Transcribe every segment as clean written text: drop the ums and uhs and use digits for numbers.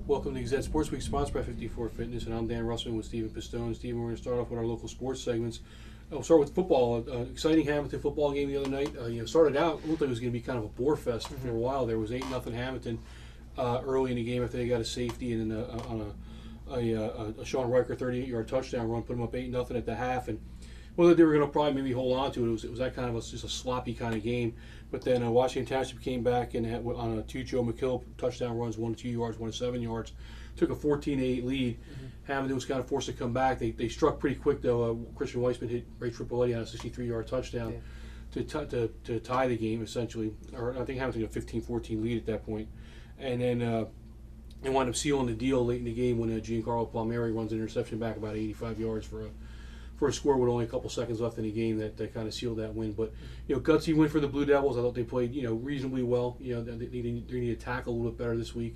Welcome to Gazette Sports Week, sponsored by 54 Fitness, and I'm Dan Russman with Stephen Pistone. Stephen, we're going to start off with our local sports segments. We'll start with football. Exciting Hammonton football game the other night. Started out, it looked like it was going to be kind of a bore fest for a while. There was 8-0 Hammonton early in the game after they got a safety, and then on a Sean Riker 38-yard touchdown run, put them up 8-0 at the half. And well, they were going to probably maybe hold on to it. It was that kind of just a sloppy kind of game. But then Washington Township came back and had, on two Joe McKill touchdown runs, 1 to 2 yards, 1 to 7 yards, took a 14-8 lead. Hammonton was kind of forced to come back. They struck pretty quick though. Christian Weissman hit Ray Tripolletti on a 63-yard touchdown to tie the game essentially. Or I think Hammonton got a 15-14 lead at that point. And then they wound up sealing the deal late in the game when Giancarlo Palmieri runs an interception back about 85 yards for a score with only a couple seconds left in the game that kind of sealed that win. But gutsy win for the Blue Devils. I thought they played reasonably well. They need to tackle a little bit better this week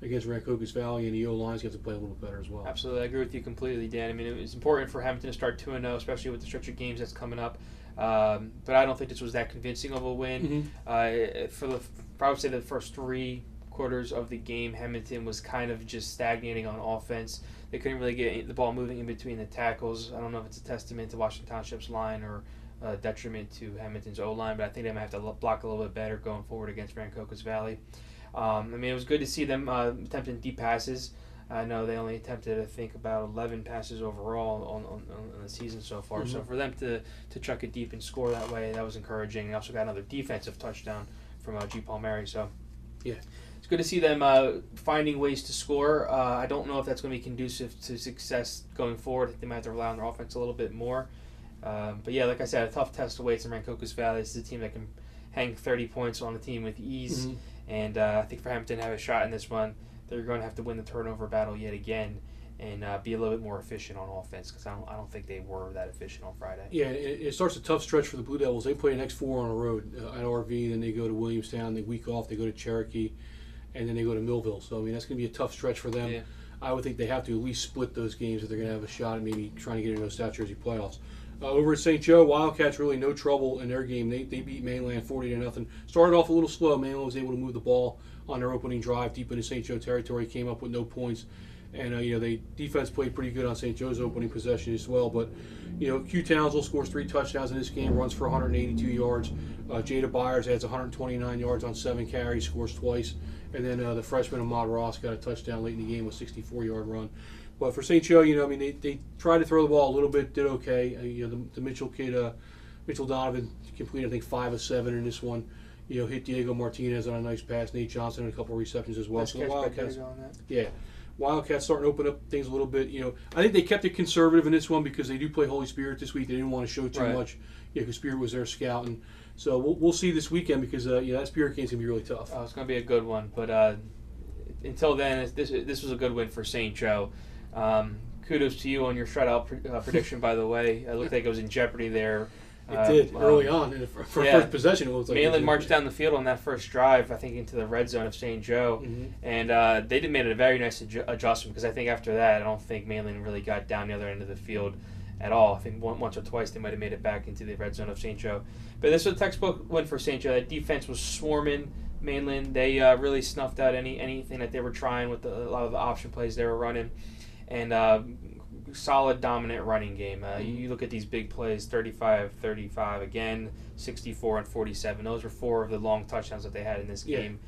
against Rancocas Valley, and the O-lines have to play a little bit better as well. Absolutely, I agree with you completely, Dan. I mean, it was important for Hammonton to start 2-0, especially with the stretch of games that's coming up. But I don't think this was that convincing of a win. I would say the first 3 quarters of the game, Hammonton was kind of just stagnating on offense. They couldn't really get the ball moving in between the tackles. I don't know if it's a testament to Washington Township's line or a detriment to Hammonton's O-line, but I think they might have to block a little bit better going forward against Rancocas Valley. I mean, it was good to see them attempting deep passes. I know they only attempted, I think, about 11 passes overall on the season so far. So for them to chuck it deep and score that way, that was encouraging. They also got another defensive touchdown from G. Palmieri. So yeah, it's good to see them finding ways to score. I don't know if that's going to be conducive to success going forward. I think they might have to rely on their offense a little bit more. But yeah, like I said, a tough test awaits in Rancocas Valley. This is a team that can hang 30 points on the team with ease. And I think for Hammonton to have a shot in this one, they're going to have to win the turnover battle yet again and be a little bit more efficient on offense, because I don't think they were that efficient on Friday. Yeah, it starts a tough stretch for the Blue Devils. They play the next 4 on the road at RV, then they go to Williamstown, the week off, they go to Cherokee, and then they go to Millville. So, I mean, that's going to be a tough stretch for them. Yeah. I would think they have to at least split those games if they're going to have a shot at maybe trying to get into those South Jersey playoffs. Over at St. Joe, Wildcats really no trouble in their game. They beat Mainland 40-0. Started off a little slow. Mainland was able to move the ball on their opening drive deep into St. Joe territory, came up with no points. And, they defense played pretty good on St. Joe's opening possession as well. But, Q Townsville scores 3 touchdowns in this game, runs for 182 yards. Jada Byers adds 129 yards on 7 carries, scores twice. And then the freshman Ahmad Ross got a touchdown late in the game, a 64-yard run. But for St. Joe, they tried to throw the ball a little bit, did okay. The Mitchell kid, Mitchell Donovan, completed, I think, 5 of 7 in this one. Hit Diego Martinez on a nice pass. Nate Johnson on a couple of receptions as well. So the Wildcats, Wildcats starting to open up things a little bit. I think they kept it conservative in this one because they do play Holy Spirit this week. They didn't want to show too much. Because Spirit was their scout, and so we'll see this weekend because that Spirit game's gonna be really tough. It's gonna be a good one, but until then, this was a good win for St. Joe. Kudos to you on your shutout prediction, by the way. It looked like it was in jeopardy there. It did early on. For first possession, it looked like Mainland marched down the field on that first drive, I think, into the red zone of St. Joe. And they did made a very nice adjustment because I think after that, I don't think Mainland really got down the other end of the field at all. I think once or twice they might have made it back into the red zone of St. Joe. But this was a textbook win for St. Joe. That defense was swarming Mainland. They really snuffed out anything that they were trying with a lot of the option plays they were running. And solid, dominant running game. You look at these big plays, 35-35, again, 64 and 47. Those were 4 of the long touchdowns that they had in this game.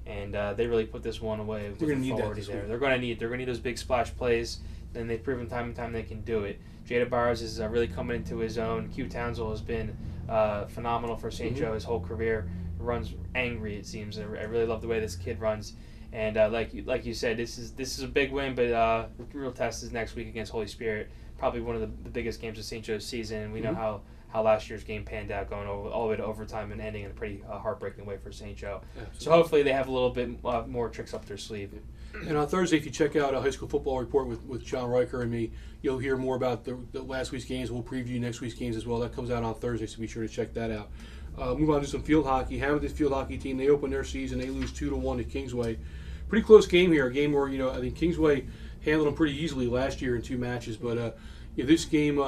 And they really put this one away with authority there. They're going to need those big splash plays, and they've proven time and time they can do it. Jada Byers is really coming into his own. Q Townsville has been phenomenal for St. Joe his whole career. Runs angry, it seems. I really love the way this kid runs. And like you said, this is a big win, but the real test is next week against Holy Spirit. Probably one of the biggest games of St. Joe's season, and we know how last year's game panned out, going all the way to overtime and ending in a pretty heartbreaking way for St. Joe. Absolutely. So hopefully they have a little bit more tricks up their sleeve. And on Thursday, if you check out a high school football report with Sean Riker and me, you'll hear more about the last week's games. We'll preview next week's games as well. That comes out on Thursday, so be sure to check that out. Move on to some field hockey. Hammonton field hockey team, they open their season. They lose 2-1 to Kingsway. Pretty close game here. A game where, I think Kingsway handled them pretty easily last year in 2 matches. But this game,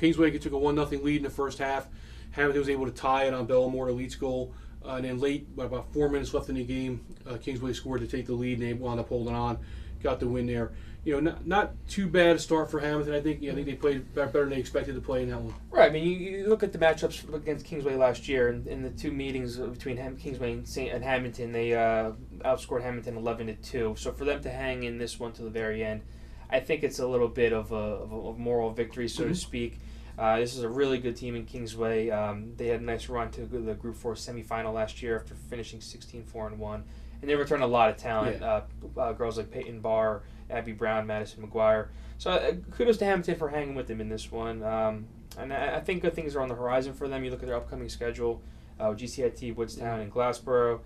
Kingsway took a 1-0 lead in the first half. Hammonton was able to tie it on Bellamore to Leeds goal. And then late, by about 4 minutes left in the game, Kingsway scored to take the lead, and they wound up holding on, got the win there. Not too bad a start for Hammonton. I think they played better than they expected to play in that one. Right. I mean, you look at the matchups against Kingsway last year, and in the two meetings between Kingsway and Hammonton, they outscored Hammonton 11-2. So for them to hang in this one to the very end, I think it's a little bit of a moral victory, so to speak. This is a really good team in Kingsway. They had a nice run to the Group 4 semifinal last year after finishing 16-4-1. And they returned a lot of talent. Yeah. Girls like Peyton Barr, Abby Brown, Madison McGuire. So kudos to Hammonton for hanging with them in this one. And I think good things are on the horizon for them. You look at their upcoming schedule, GCIT, Woodstown, and Gloucester.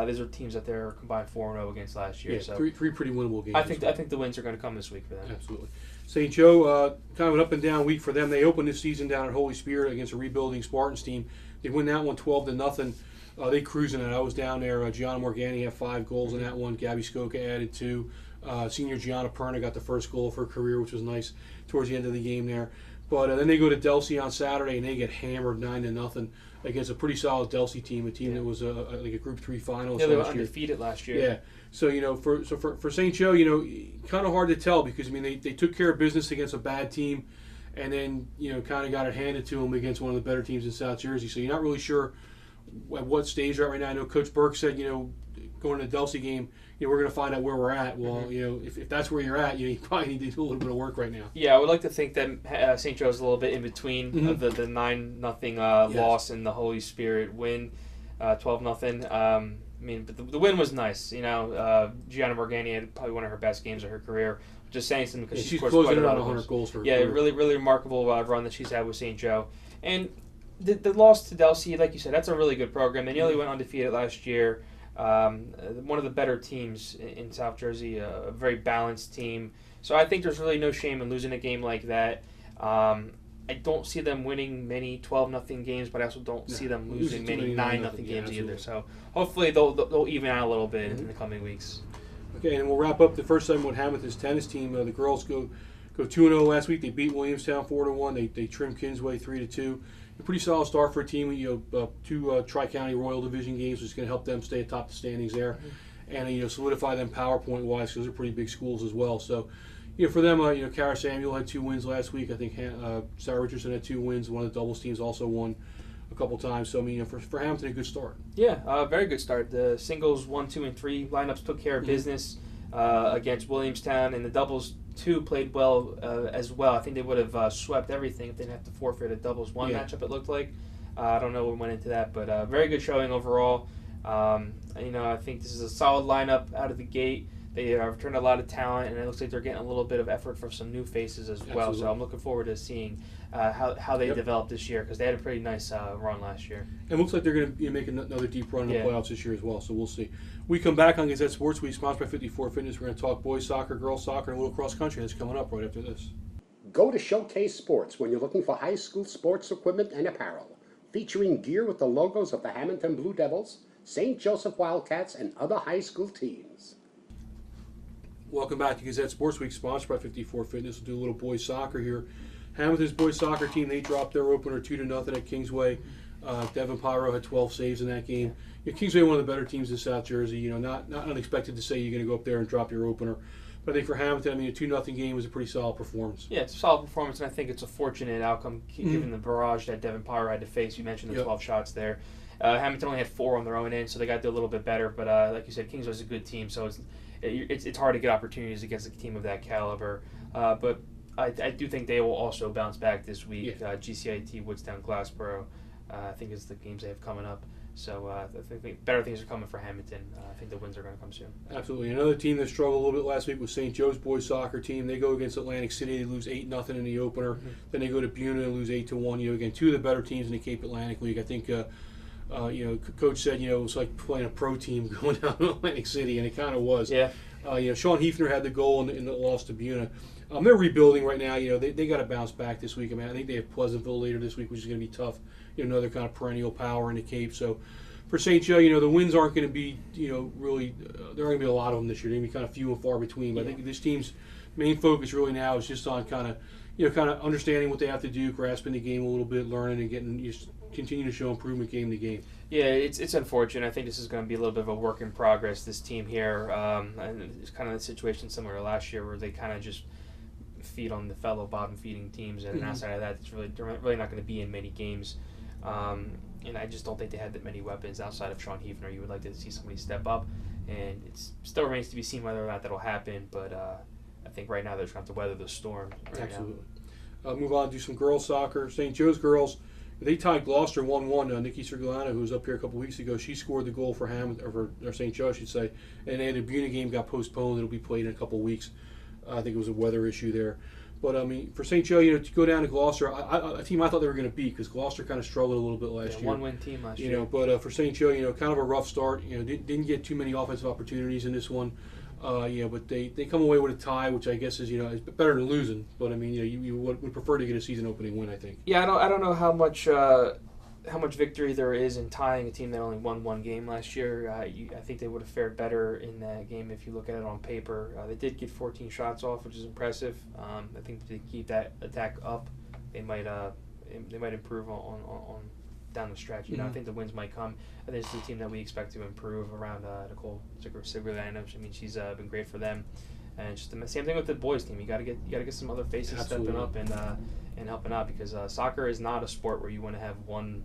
These are teams that they're combined 4-0 against last year. Yeah, so three pretty winnable games. I think the wins are going to come this week for them. Absolutely. St. Joe, kind of an up and down week for them. They opened this season down at Holy Spirit against a rebuilding Spartans team. They win that one 12-0. They cruising it. I was down there. Gianna Morgani had 5 goals in that one. Gabby Skoka added 2. Senior Gianna Perna got the first goal of her career, which was nice towards the end of the game there. But then they go to Delsea on Saturday, and they get hammered 9-0 against a pretty solid Delsea team, a team that was like a Group 3 finalist they were last year. undefeated last year. Yeah. So, for St. Joe, kind of hard to tell because, they took care of business against a bad team and then, kind of got it handed to them against one of the better teams in South Jersey. So you're not really sure at what stage they're at right now. I know Coach Burke said, going to the Delsea game, we're going to find out where we're at. Well, if that's where you're at, you probably need to do a little bit of work right now. Yeah, I would like to think that St. Joe's a little bit in between of the 9-0 loss and the Holy Spirit win, 12-0. But the win was nice. Gianna Morgani had probably one of her best games of her career. Just saying something because she's closing around 100 goals for her career. Really, really remarkable run that she's had with St. Joe. And the loss to Delsea, like you said, that's a really good program. They nearly went undefeated last year. One of the better teams in South Jersey, a very balanced team. So I think there's really no shame in losing a game like that. I don't see them winning many 12-0 games, but I also don't see them losing many 9-0 games either. So hopefully they'll even out a little bit in the coming weeks. Okay, and we'll wrap up the first segment with Hammonton's tennis team. The girls go 2-0 last week. They beat Williamstown 4-1. They trimmed Kingsway 3-2. A pretty solid start for a team. 2 Tri-County Royal Division games, which is going to help them stay atop the standings there, and solidify them PowerPoint wise because they're pretty big schools as well. So, for them, Kara Samuel had 2 wins last week. I think Sarah Richardson had 2 wins. One of the doubles teams also won a couple times. So for Hammonton, a good start. Yeah, very good start. The singles 1, 2, and 3 lineups took care of business against Williamstown, and the doubles 2 played well as well. I think they would have swept everything if they didn't have to forfeit a doubles 1 matchup. It looked like. I don't know what went into that, but very good showing overall. I think this is a solid lineup out of the gate. They returned a lot of talent, and it looks like they're getting a little bit of effort from some new faces as well. So I'm looking forward to seeing how they develop this year because they had a pretty nice run last year. And it looks like they're going to make another deep run in the playoffs this year as well. So we'll see. We come back on Gazette Sports Week, sponsored by 54 Fitness. We're going to talk boys soccer, girls soccer, and a little cross country. That's coming up right after this. Go to Showcase Sports when you're looking for high school sports equipment and apparel, featuring gear with the logos of the Hammonton Blue Devils, St. Joseph Wildcats, and other high school teams. Welcome back to Gazette Sports Week, sponsored by 54 Fitness. We'll do a little boys soccer here. Hammonton's boys soccer team, they dropped their opener 2-0 at Kingsway. Devin Pyro had 12 saves in that game. Kingsway, one of the better teams in South Jersey. Not unexpected to say you're going to go up there and drop your opener. But I think for Hammonton, a 2-0 game was a pretty solid performance. Yeah, it's a solid performance, and I think it's a fortunate outcome given the barrage that Devin Pyro had to face. You mentioned the 12 shots there. Hammonton only had 4 on their own end, so they got to do a little bit better. But like you said, Kingsway's a good team, so it's hard to get opportunities against a team of that caliber. But I do think they will also bounce back this week. GCIT, Woodstown, Glassboro, I think is the games they have coming up. So I think better things are coming for Hammonton. I think the wins are going to come soon. Absolutely. Another team that struggled a little bit last week was St. Joe's boys soccer team. They go against Atlantic City. They lose 8-0 in the opener. Then they go to Buena and lose 8-1. Again, 2 of the better teams in the Cape Atlantic League. I think Coach said it was like playing a pro team going down to Atlantic City, and it kind of was. Yeah. Sean Hefner had the goal in the loss to Buena. They're rebuilding right now. They got to bounce back this week. I think they have Pleasantville later this week, which is going to be tough. Another kind of perennial power in the Cape. So for St. Joe, the wins aren't going to be, really. There aren't going to be a lot of them this year. They're going to be kind of few and far between. But I think this team's main focus really now is just on kind of understanding what they have to do, grasping the game a little bit, learning and getting, just continue to show improvement game to game. Yeah, it's unfortunate. I think this is going to be a little bit of a work in progress. This team here, and it's kind of a situation similar to last year, where they kind of just feed on the fellow bottom feeding teams, and outside of that, they're really not going to be in many games. And I just don't think they had that many weapons outside of Sean Hefner. You would like to see somebody step up, and it still remains to be seen whether or not that'll happen. But I think right now they're trying to weather the storm. Absolutely. Move on to some girls soccer. St. Joe's girls, they tied Gloucester 1-1. Nikki Cirigliano, who was up here a couple weeks ago, she scored the goal for or St. Joe, I should say. And then the Buena game got postponed. It'll be played in a couple weeks. I think it was a weather issue there. But, I mean, for St. Joe, to go down to Gloucester, a team I thought they were going to beat, because Gloucester kind of struggled a little bit last year. One-win team last year. But for St. Joe, kind of a rough start. Didn't get too many offensive opportunities in this one. But they come away with a tie, which I guess is is better than losing. But I mean, you would prefer to get a season opening win, I think. Yeah, I don't know how much victory there is in tying a team that only won one game last year. I think they would have fared better in that game if you look at it on paper. They did get 14 shots off, which is impressive. I think if they keep that attack up, they might improve on down the stretch. I think the wins might come. I think this is a team that we expect to improve around Nikki Cirigliano. I mean, she's been great for them, and just the same thing with the boys team. You got to get some other faces stepping up and helping out, because soccer is not a sport where you want to have one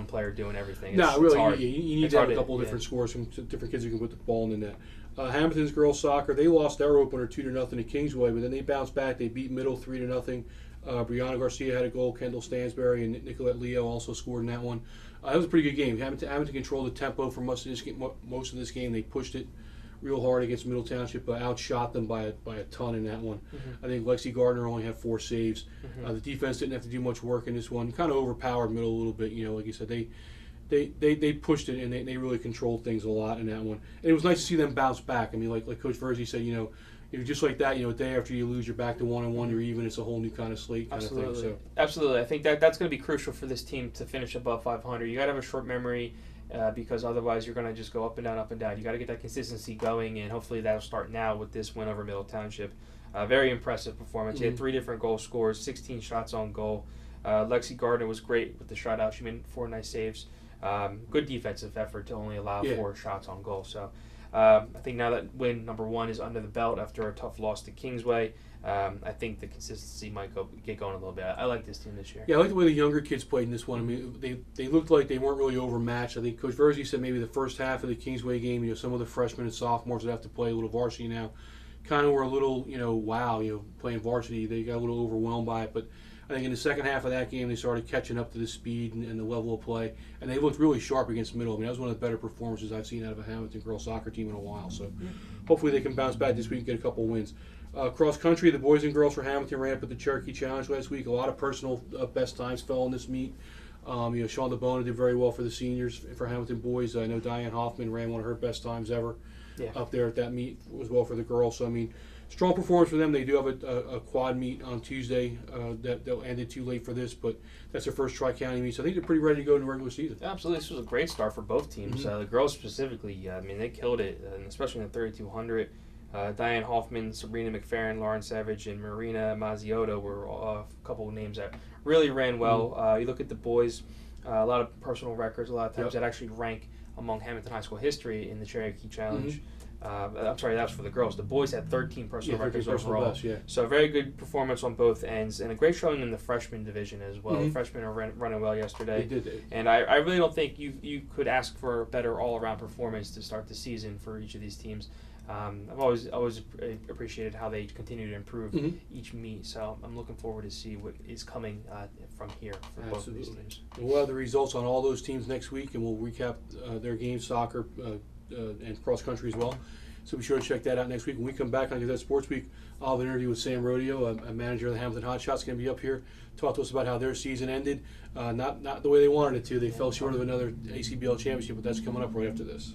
player doing everything. No, really, hard. you need to have a couple of different scores from different kids who can put the ball in the net. Hammonton's girls soccer, they lost their opener 2-0 to Kingsway, but then they bounced back. They beat Middle 3-0. Brianna Garcia had a goal. Kendall Stansberry and Nicolette Leo also scored in that one. It was a pretty good game. Hammonton controlled the tempo for most of this game. They pushed it real hard against Middle Township, but outshot them by a ton in that one. I think Lexi Gardner only had 4 saves. The defense didn't have to do much work in this one. Kind of overpowered Middle a little bit. Like you said, they pushed it, and they really controlled things a lot in that one. And it was nice to see them bounce back. I mean, like Coach Verzi said, just like that, a day after you lose, you're back to 1-1. You're even. It's a whole new kind of slate kind of thing. So. Absolutely. I think that's going to be crucial for this team to finish above 500. You got to have a short memory, because otherwise you're going to just go up and down, up and down. You got to get that consistency going, and hopefully that'll start now with this win over Middle Township. Very impressive performance. He had 3 different goal scores, 16 shots on goal. Lexi Gardner was great with the shutout. She made 4 nice saves. Good defensive effort to only allow 4 shots on goal. So. I think now that win number 1 is under the belt after a tough loss to Kingsway, I think the consistency might get going a little bit. I like this team this year. Yeah, I like the way the younger kids played in this one. I mean, they looked like they weren't really overmatched. I think Coach Verzi said maybe the first half of the Kingsway game, some of the freshmen and sophomores that have to play a little varsity now kind of were a little, playing varsity. They got a little overwhelmed by it. But I think in the second half of that game, they started catching up to the speed and the level of play, and they looked really sharp against Middle. I mean, that was one of the better performances I've seen out of a Hammonton girls soccer team in a while. So hopefully they can bounce back this week and get a couple wins. Cross country, the boys and girls for Hammonton ran up at the Cherokee Challenge last week. A lot of personal best times fell in this meet. Sean Buena did very well for the seniors for Hammonton boys. I know Diane Hoffman ran one of her best times ever up there at that meet as well for the girls. So, I mean, strong performance for them. They do have a quad meet on Tuesday that ended too late for this, but that's their first Tri-County meet. So I think they're pretty ready to go in the regular season. Absolutely. This was a great start for both teams. The girls specifically, I mean, they killed it, and especially in the 3200. Diane Hoffman, Sabrina McFerrin, Lauren Savage, and Marina Mazziotto were a couple of names that really ran well. You look at the boys, a lot of personal records, a lot of times that actually rank among Hammonton High School history in the Cherokee Challenge. I'm sorry, that was for the girls. The boys had 13 personal records overall. Best, So a very good performance on both ends, and a great showing in the freshman division as well. The freshmen are running well yesterday. They did. And I really don't think you could ask for a better all-around performance to start the season for each of these teams. I've always appreciated how they continue to improve each meet, so I'm looking forward to see what is coming from here for both of these teams. We'll have the results on all those teams next week, and we'll recap their games, soccer and cross country as well. So be sure to check that out next week. When we come back on Gazette Sports Week, I'll have an interview with Sam Rodeo, a manager of the Hammonton Hotshots, going to be up here, talk to us about how their season ended. Not the way they wanted it to. They fell short of another ACBL championship, but that's coming up right after this.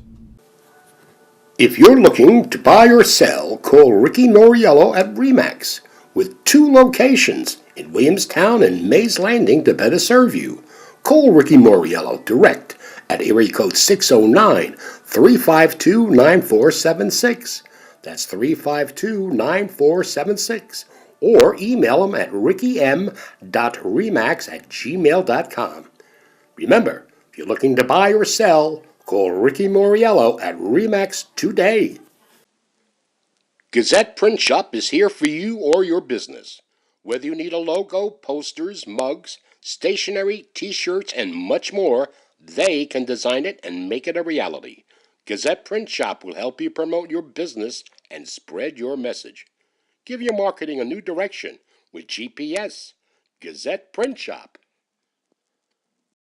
If you're looking to buy or sell, call Ricky Noriello at RE/MAX, with 2 locations in Williamstown and Mays Landing to better serve you. Call Ricky Noriello direct at area code 609-352-9476. That's 352-9476. Or email him at rickym.remax@gmail.com. Remember, if you're looking to buy or sell, call Ricky Moriello at RE/MAX today. Gazette Print Shop is here for you or your business. Whether you need a logo, posters, mugs, stationery, t-shirts, and much more, they can design it and make it a reality. Gazette Print Shop will help you promote your business and spread your message. Give your marketing a new direction with GPS. Gazette Print Shop.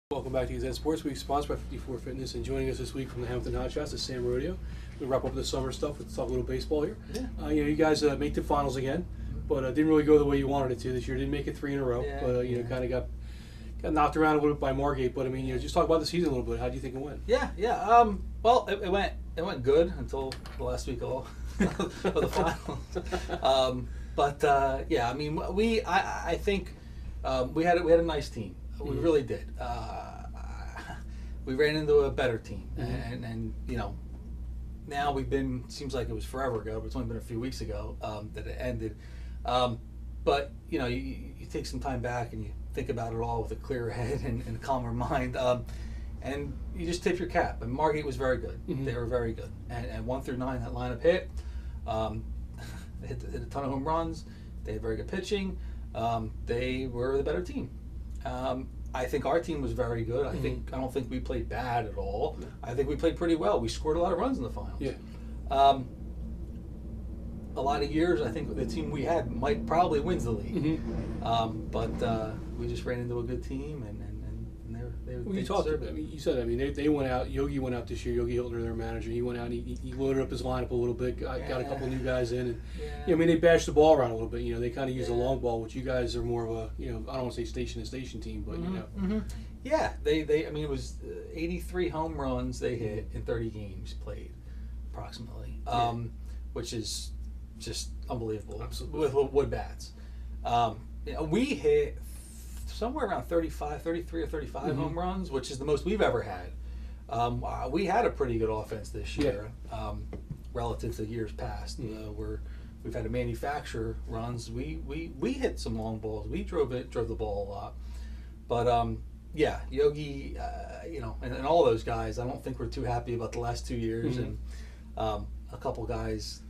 Welcome back to Gazette Sports Week, sponsored by 54 Fitness, and joining us this week from the Hammonton Hot Shots is Sam Rodeo. We'll wrap up the summer stuff. Let's talk a little baseball here. Yeah. You guys make the finals again, but didn't really go the way you wanted it to this year. Didn't make it 3 in a row, but kind of got knocked around a little bit by Margate. But I mean, just talk about the season a little bit. How do you think it went? Yeah. Well, it went good until the last week of the finals. I mean, I think we had a nice team. We really did. We ran into a better team, and now seems like it was forever ago, but it's only been a few weeks ago that it ended. But you take some time back and you think about it all with a clearer head and a calmer mind, and you just tip your cap. And Margate was very good. They were very good, and 1 through 9 that lineup hit. They hit a ton of home runs. They had very good pitching. They were the better team. I think our team was very good. I don't think we played bad at all. No. I think we played pretty well. We scored a lot of runs in the finals. Yeah. A lot of years, I think the team we had probably wins the league. But we just ran into a good team, and they talked. I mean, you said. I mean, they went out. Yogi went out this year. Yogi Hiltner, their manager, he went out. And he loaded up his lineup a little bit. Got a couple new guys in, and I mean, they bashed the ball around a little bit. They kind of use the long ball, which you guys are more of a I don't want to say station to station team, but Yeah, they. I mean, it was 83 home runs they hit in 30 games played, approximately, which is just unbelievable. Absolutely. With wood bats. We hit somewhere around 33 or 35 home runs, which is the most we've ever had. We had a pretty good offense this year, relative to years past. We've had to manufacture runs. We hit some long balls. We drove the ball a lot. But Yogi, and all those guys, I don't think we're too happy about the last 2 years. And a couple guys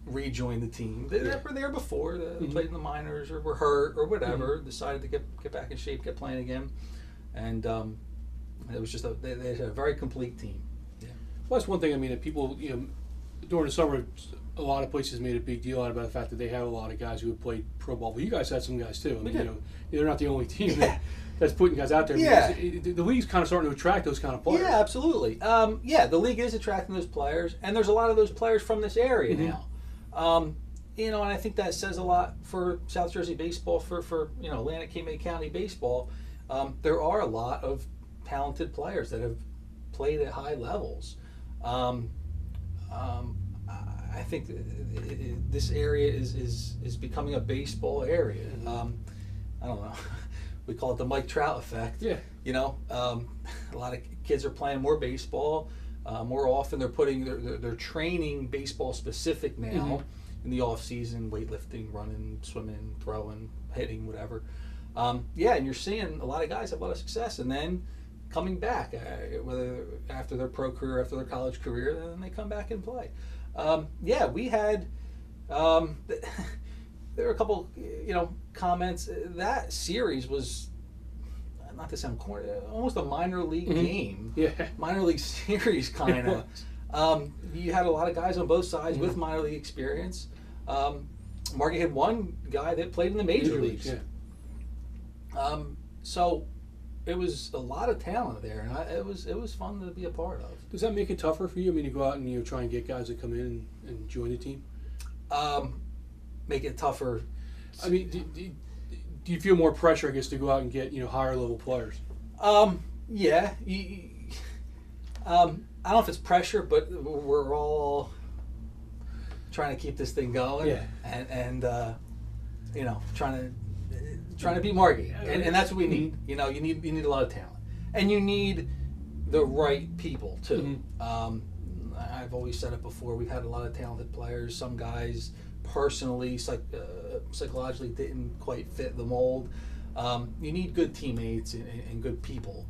rejoined the team. They were there before. They played in the minors or were hurt or whatever. Decided to get back in shape, get playing again, and it was just they had a very complete team. Yeah. Well, that's one thing. I mean, that people during the summer, a lot of places made a big deal out about the fact that they have a lot of guys who have played pro ball. But you guys had some guys too. I mean, they're not the only team that's putting guys out there. Yeah. The league's kind of starting to attract those kind of players. Yeah, absolutely. The league is attracting those players, and there's a lot of those players from this area now. And I think that says a lot for South Jersey baseball, for Atlantic Cape County baseball. There are a lot of talented players that have played at high levels. I think this area is becoming a baseball area. I don't know. We call it the Mike Trout effect. Yeah. A lot of kids are playing more baseball. More often they're training baseball specific now in the off season, weightlifting, running, swimming, throwing, hitting, whatever. And you're seeing a lot of guys have a lot of success, and then coming back, whether after their pro career, after their college career, then they come back and play. We had there were a couple comments. That series was, not to sound corny, almost a minor league game. Minor league series kind of. You had a lot of guys on both sides with minor league experience. Margate had one guy that played in the major leagues. So it was a lot of talent there, and it was fun to be a part of. Does that make it tougher for you? I mean, to go out and try and get guys to come in and join the team? Make it tougher. I mean, do you feel more pressure, I guess, to go out and get higher level players? Yeah. I don't know if it's pressure, but we're all trying to keep this thing going. Yeah. And trying to beat Margate, and that's what we need. You need a lot of talent, and you need the right people too. I've always said it before. We've had a lot of talented players. Some guys personally, psychologically didn't quite fit the mold. You need good teammates and good people.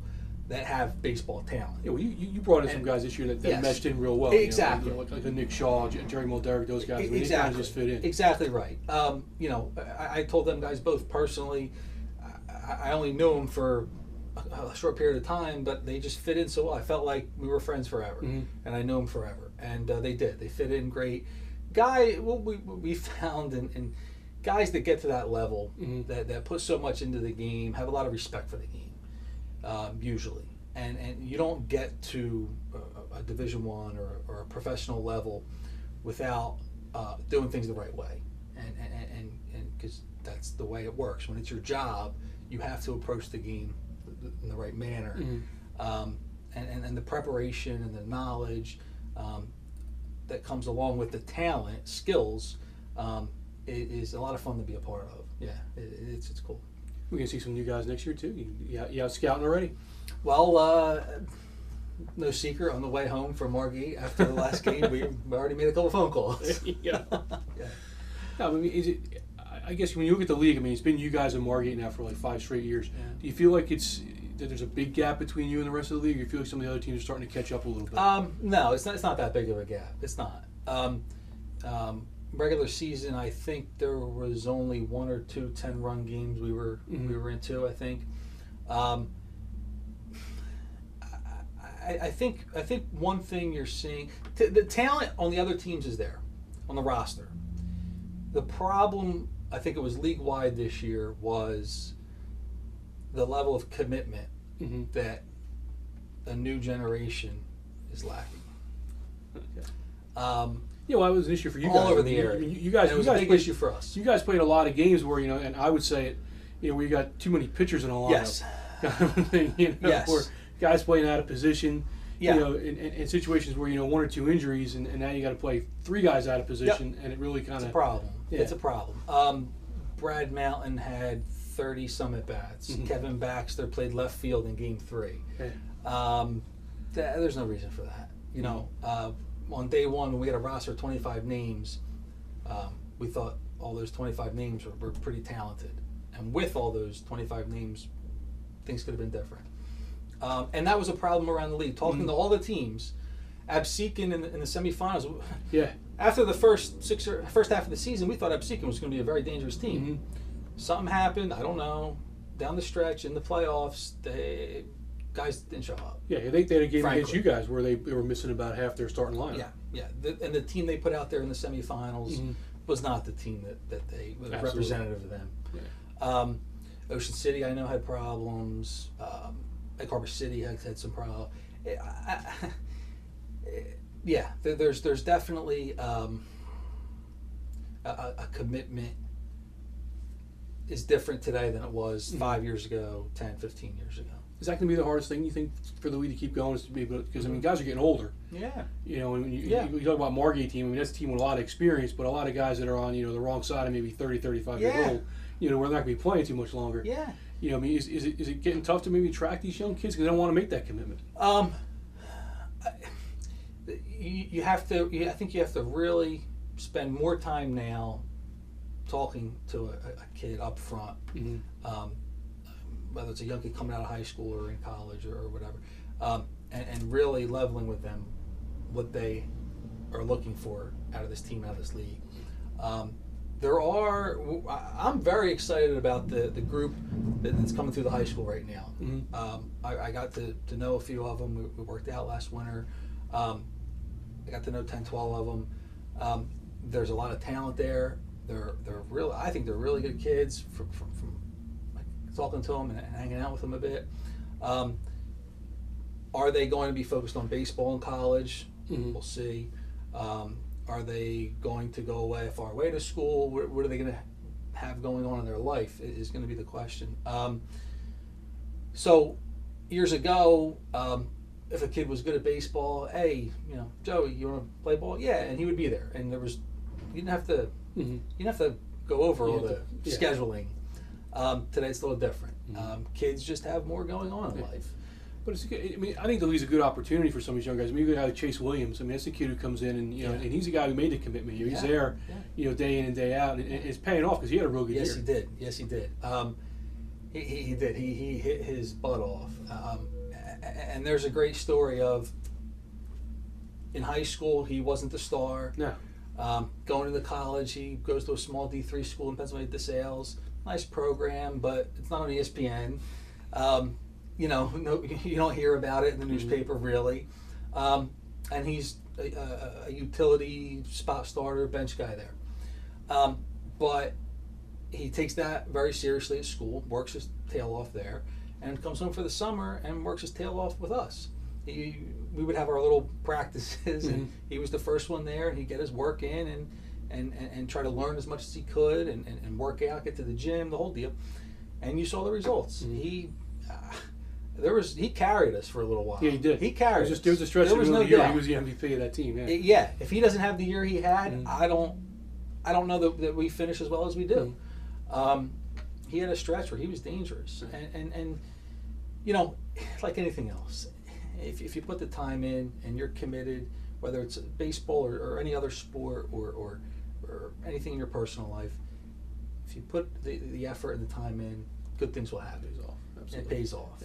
that have baseball talent. Yeah, well, you brought in some guys this year that Yes. meshed in real well. Exactly. Like a Nick Shaw, Jerry Mulderrick, those guys. They kind of just fit in. Exactly right. I told them guys both personally. I only knew them for a short period of time, but they just fit in so well. I felt like we were friends forever, and I knew them forever, and they did. They fit in great. What we found in guys that get to that level, that put so much into the game, have a lot of respect for the game, usually, and you don't get to a Division I or a professional level without doing things the right way, and because that's the way it works. When it's your job, you have to approach the game in the right manner, and the preparation and the knowledge that comes along with the talent, skills, is a lot of fun to be a part of. Yeah, it's cool. We're gonna see some new guys next year too. You out scouting already? Well, no secret. On the way home from Margate after the last game, we already made a couple phone calls. Yeah. Yeah. No, I mean, is it? I guess when you look at the league, I mean, it's been you guys in Margate now for like 5 straight years. Yeah. Do you feel like that there's a big gap between you and the rest of the league? Or you feel like some of the other teams are starting to catch up a little bit? No, it's not that big of a gap. It's not. Regular season, I think there was only 1 or 2 10-run games we were into. I think. I think one thing you're seeing, the talent on the other teams is there, on the roster. The problem, I think it was league-wide this year, was the level of commitment that a new generation is lacking. Okay. Yeah, well, that was an issue for you guys. All over the area. I mean, you guys, it was a big issue for us. You guys played a lot of games where, and I would say it, where you got too many pitchers in a lineup. Yes. Kind of thing, Yes. Where guys playing out of position. Yeah. In situations where 1 or 2 injuries, and now you got to play 3 guys out of position, Yep. and it really kind of. It's a problem. Yeah. It's a problem. Brad Mountain had 30 some at bats. Kevin Baxter played left field in Game 3. Yeah. There's no reason for that. On day one, when we had a roster of 25 names, we thought all those 25 names were pretty talented. And with all those 25 names, things could have been different. And that was a problem around the league. Talking to all the teams, Absecon in the semifinals. Yeah. After the first half of the season, we thought Absecon was going to be a very dangerous team. Something happened. I don't know. Down the stretch in the playoffs, guys didn't show up. Yeah, they had a game Frankly. against you guys where they were missing about half their starting lineup. Yeah. And the team they put out there in the semifinals was not the team that they was Absolutely. representative of them. Yeah. Ocean City, I know, had problems. Egg Harbor City had some problems. Yeah, there's definitely a commitment is different today than it was 5 years ago, 10, 15 years ago. Is that going to be the hardest thing, you think, for the league to keep going? Is to be able because guys are getting older. Yeah. And when you talk about Margate team, I mean, that's a team with a lot of experience, but a lot of guys that are on, the wrong side of maybe 30, 35 years old, where they're not going to be playing too much longer. Yeah. I mean, is it getting tough to maybe attract these young kids because they don't want to make that commitment? You have to. I think you have to really spend more time now talking to a kid up front, whether it's a young kid coming out of high school or in college or whatever, and really leveling with them what they are looking for out of this team, out of this league. I'm very excited about the group that's coming through the high school right now. I got to know a few of them. We worked out last winter. I got to know 10, 12 of them. There's a lot of talent there. They're real. I think they're really good kids from like, talking to them and hanging out with them a bit. Are they going to be focused on baseball in college? We'll see. Are they going to go far away to school? What are they going to have going on in their life is going to be the question. So years ago, if a kid was good at baseball, hey, Joey, you want to play ball? Yeah, and he would be there. And you didn't have to go over all the scheduling. Today it's a little different. Kids just have more going on in life. But it's good. I mean, I think the league's a good opportunity for some of these young guys. Maybe a guy like Chase Williams. I mean, that's the kid who comes in and and he's a guy who made the commitment. He's there, day in and day out, and it's paying off because he had a real good year. Yes, he did. He did. He hit his butt off, and there's a great story of in high school he wasn't the star. No. Going into college, he goes to a small D3 school in Pennsylvania, DeSales. Nice program, but it's not on ESPN. You know, you don't hear about it in the newspaper really. And he's a utility spot starter, bench guy there. But he takes that very seriously at school, works his tail off there, and comes home for the summer and works his tail off with us. We would have our little practices, and he was the first one there, and he'd get his work in and try to learn as much as he could and work out, get to the gym, the whole deal. And you saw the results. He carried us for a little while. Yeah, he did. He carried us. There was a stretch there was no year doubt. he was the MVP of that team. Yeah. Yeah, if he doesn't have the year he had, I don't know that we finish as well as we do. He had a stretch where he was dangerous, and you know, like anything else, if you put the time in and you're committed, whether it's baseball or any other sport or anything in your personal life, if you put the effort and the time in, good things will happen. It pays off.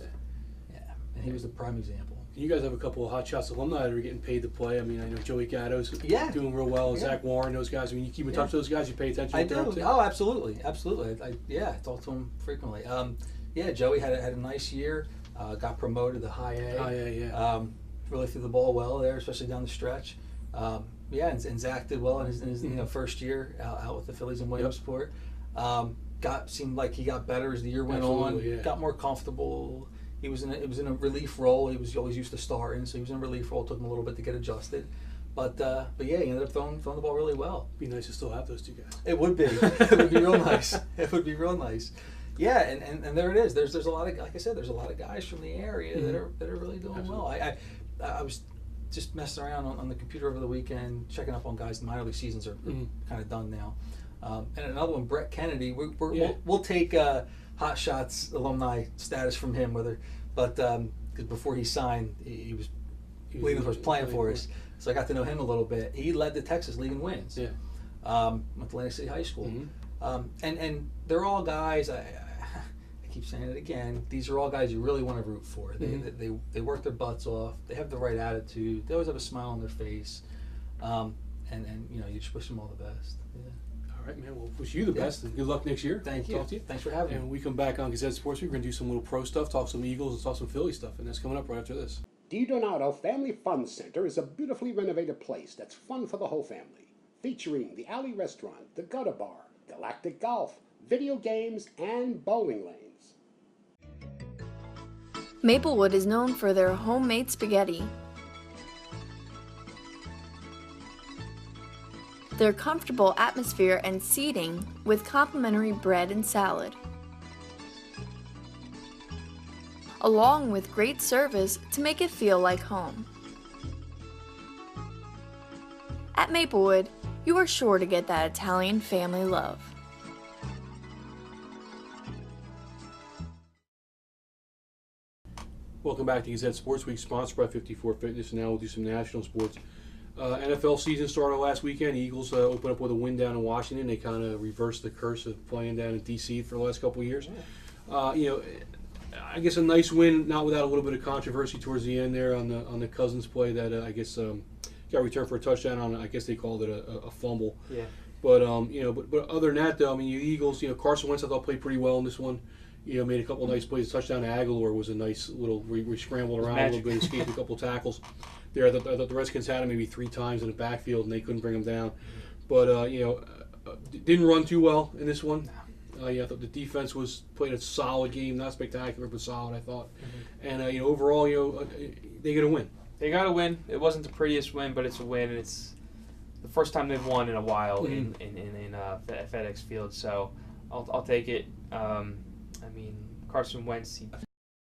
Yeah, and he was the prime example. You guys have a couple of Hot Shots alumni that are getting paid to play. I mean, I know Joey Gatto's doing real well. Yeah. Zach Warren, those guys. I mean, you keep in touch with those guys. You pay attention. I to what do. they're up to? Oh, absolutely. I talk to him frequently. Joey had a nice year. Got promoted to High A. High A, yeah. Really threw the ball well there, especially down the stretch. And Zach did well in his first year out with the Phillies in Williamsport. Seemed like he got better as the year went on. Yeah. Got more comfortable. It was in a relief role. He was always used to starting, so he was in a relief role. It took him a little bit to get adjusted. But he ended up throwing the ball really well. It'd be nice to still have those two guys. It would be. It would be real nice. It would be real nice. Yeah, and there it is. There's a lot of, like I said, there's a lot of guys from the area that are really doing well. I was just messing around on the computer over the weekend, checking up on guys. The minor league seasons are kind of done now. And another one, Brett Kennedy. We'll take Hot Shots alumni status from him, but because before he signed, he was leading towards playing for us, so I got to know him a little bit. He led the Texas League in wins. Yeah, went to Atlantic City High School, and they're all guys. I keep saying it again. These are all guys you really want to root for. They work their butts off. They have the right attitude. They always have a smile on their face, and you just wish them all the best. Yeah. All right, man. Well, wish you the best and good luck next year. Thank you. Talk to you. Thanks for having me. And when we come back on Gazette Sports Week, we're going to do some little pro stuff, talk some Eagles, and talk some Philly stuff. And that's coming up right after this. Di Donato Family Fun Center is a beautifully renovated place that's fun for the whole family, featuring the Alley Restaurant, the Gutter Bar, galactic golf, video games, and bowling lanes. Maplewood is known for their homemade spaghetti, their comfortable atmosphere and seating with complimentary bread and salad, along with great service to make it feel like home. At Maplewood, you are sure to get that Italian family love. Welcome back to Gazette Sports Week, sponsored by 54 Fitness. And now we'll do some national sports. NFL season started last weekend. The Eagles opened up with a win down in Washington. They kind of reversed the curse of playing down in D.C. for the last couple of years. I guess a nice win, not without a little bit of controversy towards the end there on the Cousins play that got returned for a touchdown on. I guess they called it a fumble. Yeah. But but other than that though, I mean, the Eagles, Carson Wentz I thought played pretty well in this one. Made a couple of nice plays. Touchdown to Aguilar was a nice little. We scrambled around a little bit, escaped a couple of tackles. There, I thought the Redskins had him maybe 3 times in the backfield, and they couldn't bring him down. But didn't run too well in this one. I thought the defense played a solid game, not spectacular, but solid. I thought, and overall, they get a win. They got a win. It wasn't the prettiest win, but it's a win, and it's the first time they've won in a while in FedEx Field. So I'll take it. Carson Wentz.